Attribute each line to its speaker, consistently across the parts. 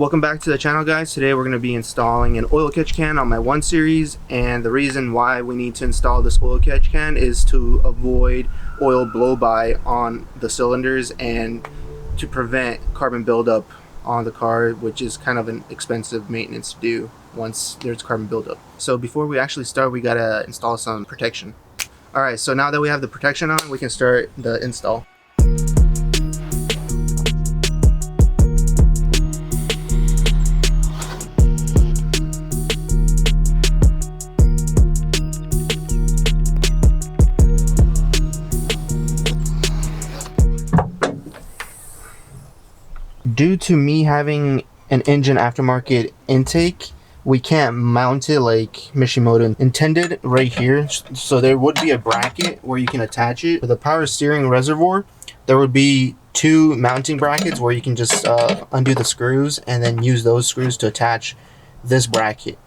Speaker 1: Welcome back to the channel, guys. Today we're going to be installing an oil catch can on my 1 Series, and the reason why we need to install this oil catch can is to avoid oil blow by on the cylinders and to prevent carbon buildup on the car, which is kind of an expensive maintenance to do once there's carbon buildup. So before we actually start, we got to install some protection. Alright, so now that we have the protection on, we can start the install. Due to me having an Injen Aftermarket intake, we can't mount it like Mishimoto intended right here. So there would be a bracket where you can attach it. For the power steering reservoir, there would be 2 mounting brackets where you can just undo the screws and then use those screws to attach this bracket.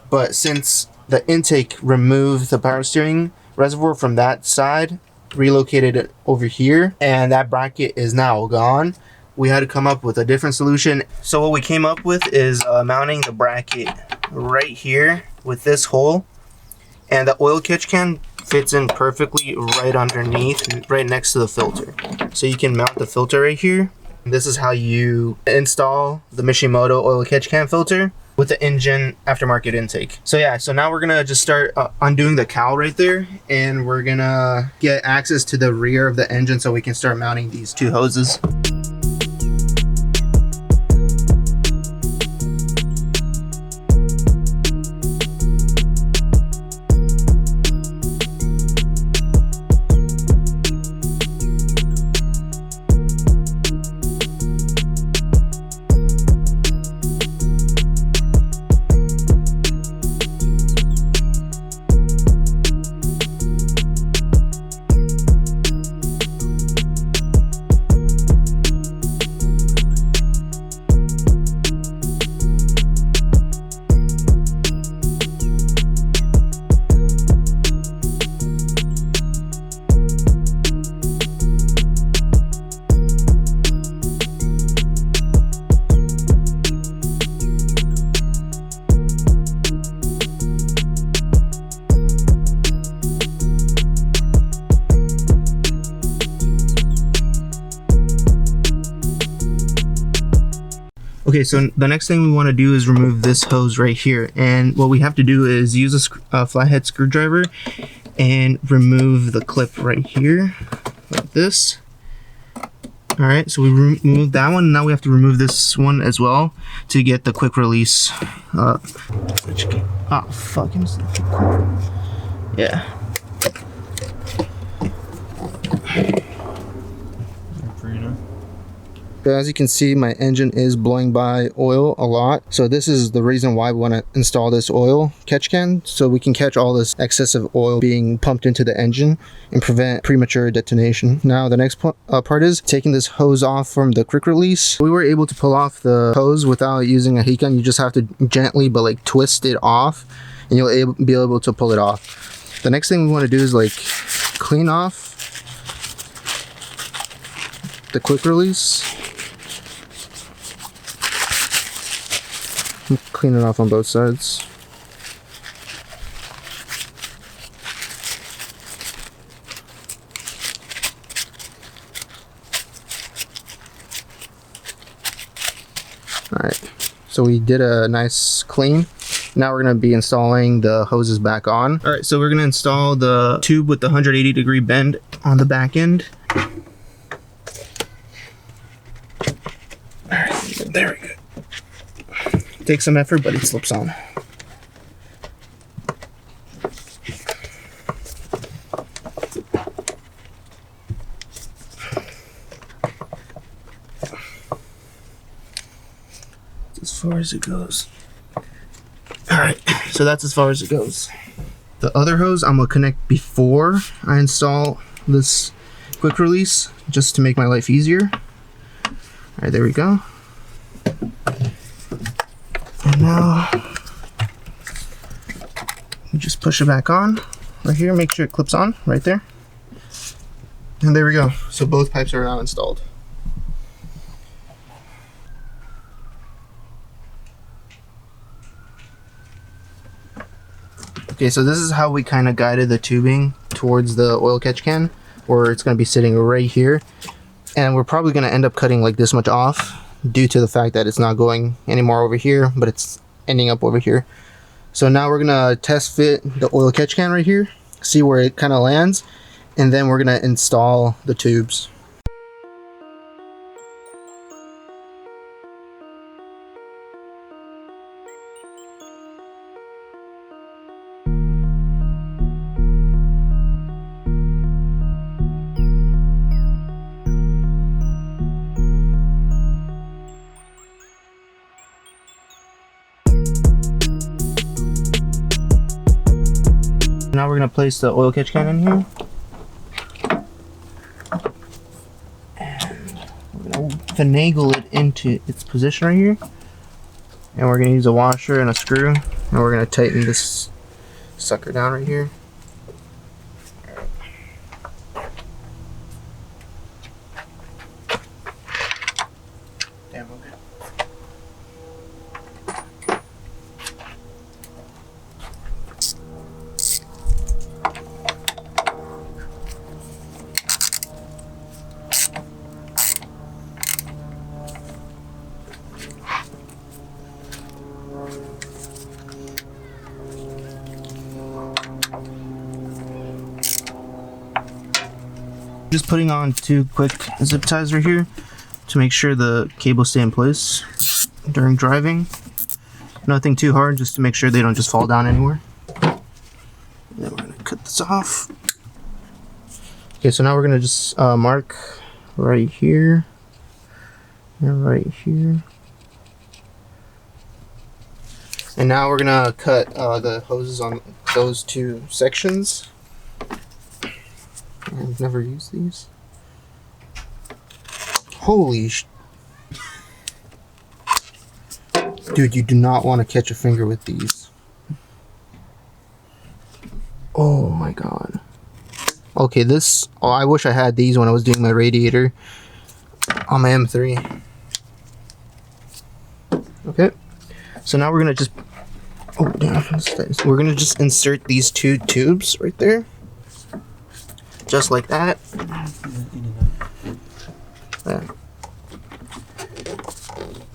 Speaker 1: But since the intake removed the power steering reservoir from that side, relocated it over here, and that bracket is now gone, we had to come up with a different solution. So what we came up with is mounting the bracket right here with this hole, and the oil catch can fits in perfectly right underneath, right next to the filter. So you can mount the filter right here. This is how you install the Mishimoto oil catch can filter with the Injen Aftermarket intake. So yeah, so now we're gonna just start undoing the cowl right there, and we're gonna get access to the rear of the engine so we can start mounting these 2 hoses. Okay, so the next thing we want to do is remove this hose right here, and what we have to do is use a flathead screwdriver and remove the clip right here, like this. Alright, so we removed that one, and now we have to remove this one as well to get the quick release. Oh, fuck him. Yeah. As you can see, my engine is blowing by oil a lot, so this is the reason why we want to install this oil catch can, so we can catch all this excessive oil being pumped into the engine and prevent premature detonation. Now the next part is taking this hose off from the quick release. We were able to pull off the hose without using a heat gun. You just have to gently but like twist it off, and you'll be able to pull it off. The next thing we want to do is like clean off the quick release. Clean it off on both sides. Alright, so we did a nice clean. Now we're going to be installing the hoses back on. Alright, so we're going to install the tube with the 180-degree bend on the back end. Alright, there we go. Takes some effort, but it slips on. As far as it goes. Alright, so that's as far as it goes. The other hose I'm going to connect before I install this quick release, just to make my life easier. Alright, there we go. And now you just push it back on right here, make sure it clips on right there. And there we go. So both pipes are now installed. Okay, so this is how we kind of guided the tubing towards the oil catch can, where it's going to be sitting right here. And we're probably going to end up cutting like this much off due to the fact that it's not going anymore over here, but it's ending up over here. So now we're going to test fit the oil catch can right here, see where it kind of lands, and then we're going to install the tubes. Now we're going to place the oil catch can in here. And we're going to finagle it into its position right here. And we're going to use a washer and a screw. And we're going to tighten this sucker down right here. Damn, okay. Just putting on 2 quick zip ties right here to make sure the cables stay in place during driving. Nothing too hard, just to make sure they don't just fall down anywhere. And then we're gonna cut this off. Okay, so now we're gonna just mark right here and right here. And now we're gonna cut the hoses on those 2 sections. I've never used these. Holy dude, you do not want to catch a finger with these. Oh my god. Okay, this... Oh, I wish I had these when I was doing my radiator on my M3. Okay. So now we're gonna just... Oh, damn. We're gonna just insert these 2 tubes right there. Just like that.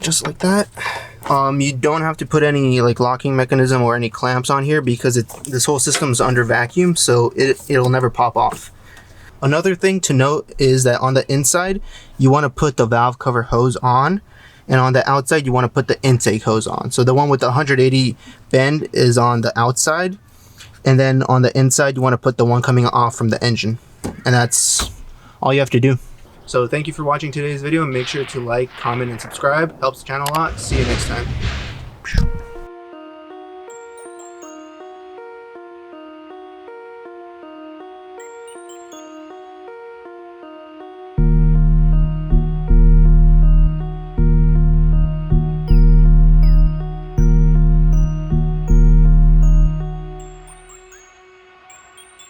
Speaker 1: Just like that. You don't have to put any like locking mechanism or any clamps on here because this whole system is under vacuum, so it'll never pop off. Another thing to note is that on the inside you want to put the valve cover hose on, and on the outside you want to put the intake hose on. So the one with the 180 bend is on the outside, and then on the inside you want to put the one coming off from the engine, and that's all you have to do. So thank you for watching today's video, and make sure to like, comment, and subscribe. Helps the channel a lot. See you next time.